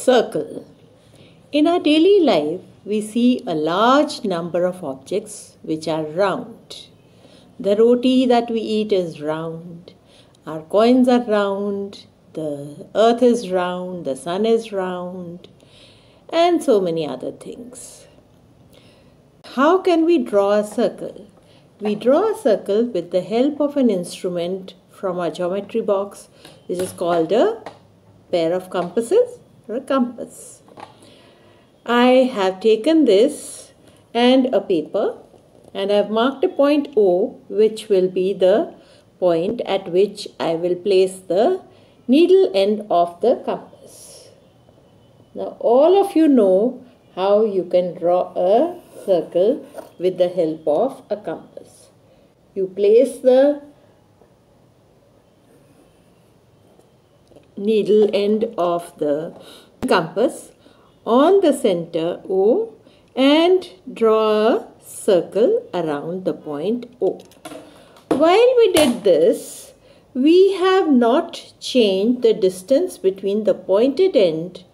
Circle. In our daily life, we see a large number of objects which are round. The roti that we eat is round. Our coins are round. The earth is round. The sun is round. And so many other things. How can we draw a circle? We draw a circle with the help of an instrument from our geometry box, which is called a pair of compasses or a compass. I have taken this and a paper and I have marked a point O, which will be the point at which I will place the needle end of the compass. Now all of you know how you can draw a circle with the help of a compass. You place the needle end of the compass on the center O and draw a circle around the point O. While we did this, we have not changed the distance between the pointed end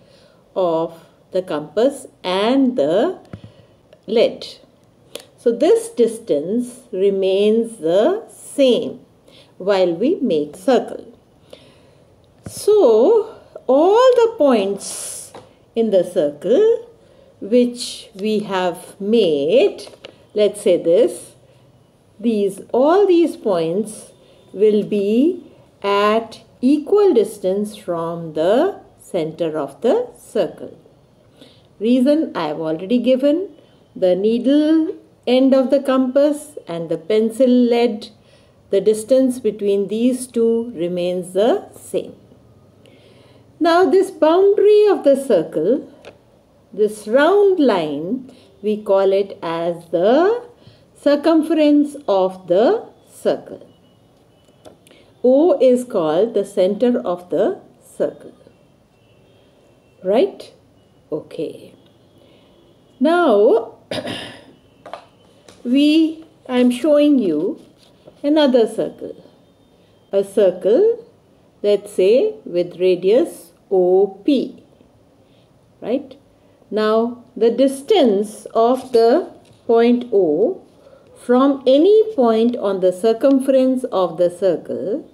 of the compass and the lead. So this distance remains the same while we make circle. So all the points in the circle which we have made, let's say this, all these points will be at equal distance from the center of the circle. Reason I have already given. The needle end of the compass and the pencil lead, the distance between these two remains the same. Now this boundary of the circle, this round line, we call it as the circumference of the circle. O is called the center of the circle. Right? Okay. Now I am showing you another circle. A circle, let's say, with radius OP. Right? Now the distance of the point O from any point on the circumference of the circle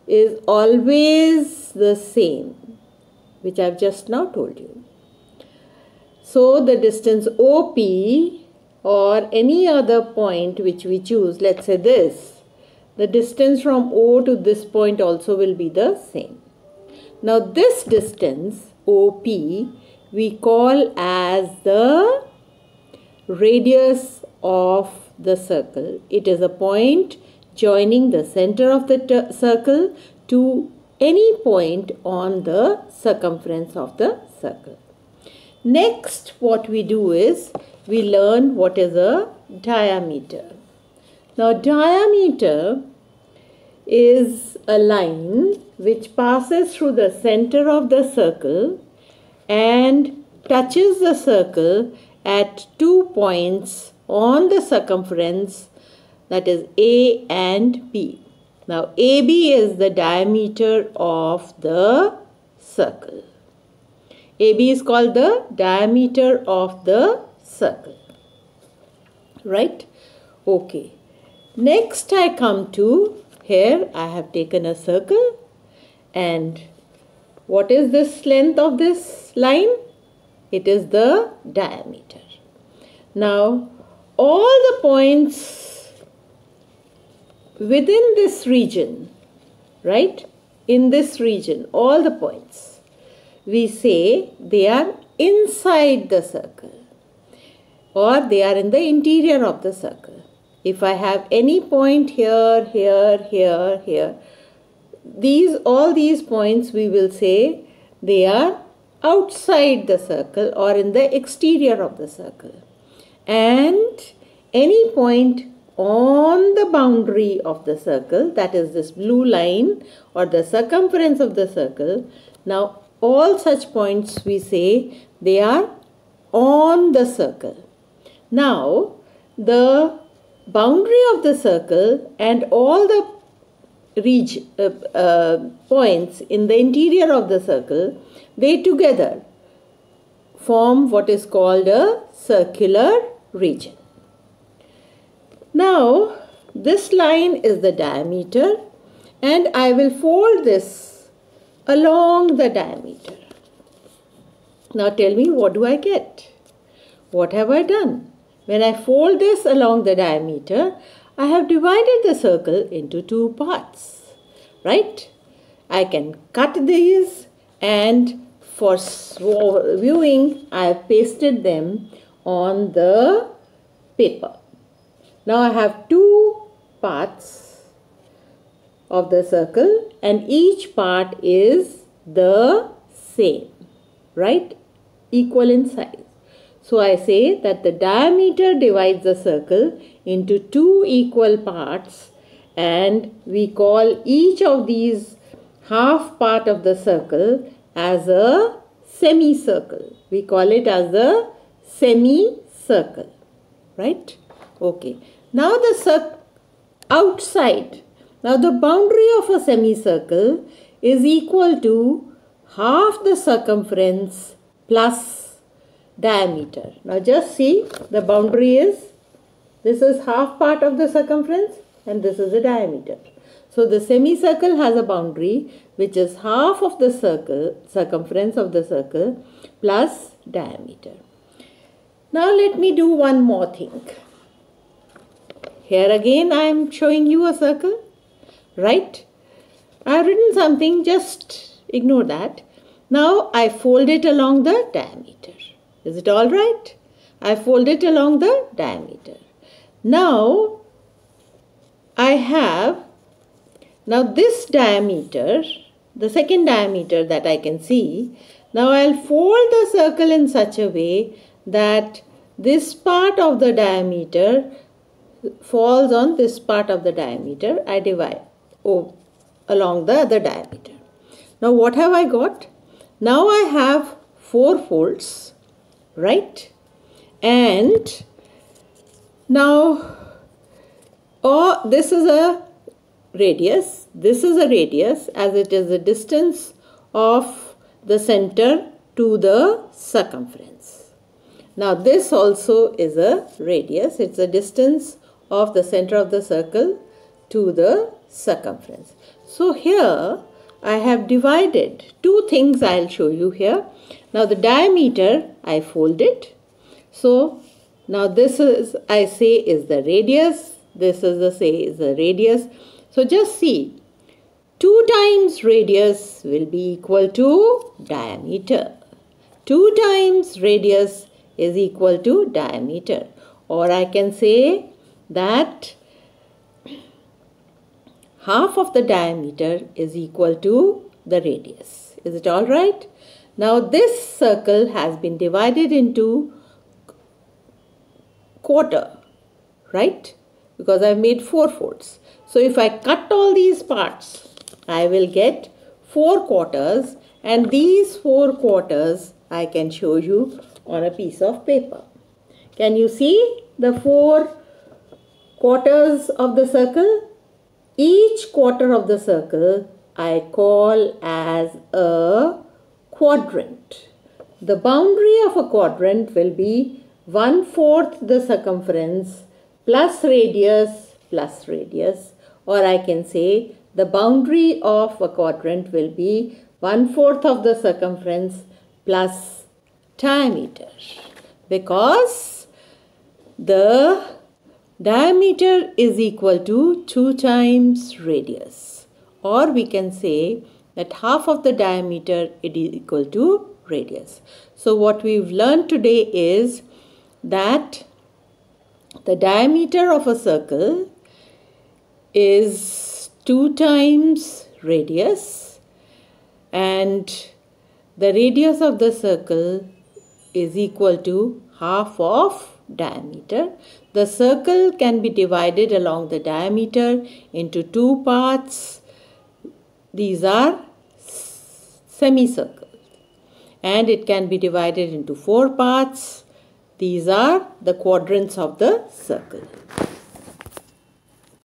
is always the same, which I have just now told you. So the distance OP or any other point which we choose, let's say this, the distance from O to this point also will be the same. Now this distance OP we call as the radius of the circle. It is a point joining the center of the circle to any point on the circumference of the circle. Next, what we do is we learn what is a diameter. Now diameter is a line which passes through the center of the circle and touches the circle at 2 points on the circumference, that is A and B. Now AB is the diameter of the circle. AB is called the diameter of the circle. Right? Okay. Next I come to, here I have taken a circle, and what is this length of this line? It is the diameter. Now all the points within this region, right? In this region, all the points, we say they are inside the circle or they are in the interior of the circle. If I have any point here, here, here, here, all these points we will say they are outside the circle or in the exterior of the circle. And any point on the boundary of the circle, that is this blue line or the circumference of the circle, now all such points we say they are on the circle. Now the boundary of the circle and all the points in the interior of the circle, they together form what is called a circular region. Now, this line is the diameter, and I will fold this along the diameter. Now tell me, what do I get? What have I done? When I fold this along the diameter, I have divided the circle into two parts, right? I can cut these, and for viewing, I have pasted them on the paper. Now I have two parts of the circle, and each part is the same, right? Equal in size. So I say that the diameter divides the circle into two equal parts, and we call each of these half part of the circle as a semicircle. We call it as a semicircle, right? Okay. Now the outside. Now the boundary of a semicircle is equal to half the circumference plus diameter. Now just see, the boundary is, this is half part of the circumference and this is the diameter. So the semicircle has a boundary which is half of the circumference of the circle plus diameter. Now let me do one more thing. Here again I am showing you a circle, right? I have written something, just ignore that. Now I fold it along the diameter. Is it all right? I fold it along the diameter. Now I have, now this diameter, the second diameter that I can see, now I'll fold the circle in such a way that this part of the diameter falls on this part of the diameter. I divide along the other diameter. Now what have I got? Now I have 4 folds, right? And now this is a radius. This is a radius, as it is the distance of the center to the circumference. Now this also is a radius. It's the distance of the center of the circle to the circumference. So here I have divided two things. I'll show you here. Now the diameter I fold it. So now this is, I say, is the radius. This is the radius. So just see, 2 times radius will be equal to diameter. 2 times radius is equal to diameter. Or I can say that half of the diameter is equal to the radius. Is it all right? Now this circle has been divided into quarter, right? Because I've made 4 folds. So if I cut all these parts, I will get 4 quarters, and these 4 quarters I can show you on a piece of paper. Can you see the 4 quarters of the circle? Each quarter of the circle I call as a quadrant. The boundary of a quadrant will be 1/4 the circumference plus radius, or I can say the boundary of a quadrant will be 1/4 of the circumference plus diameter, because the diameter is equal to 2 times radius, or we can say that half of the diameter is equal to radius. So what we've learned today is that the diameter of a circle is 2 times radius, and the radius of the circle is equal to half of diameter. The circle can be divided along the diameter into 2 parts. These are semicircles, and it can be divided into 4 parts. These are the quadrants of the circle.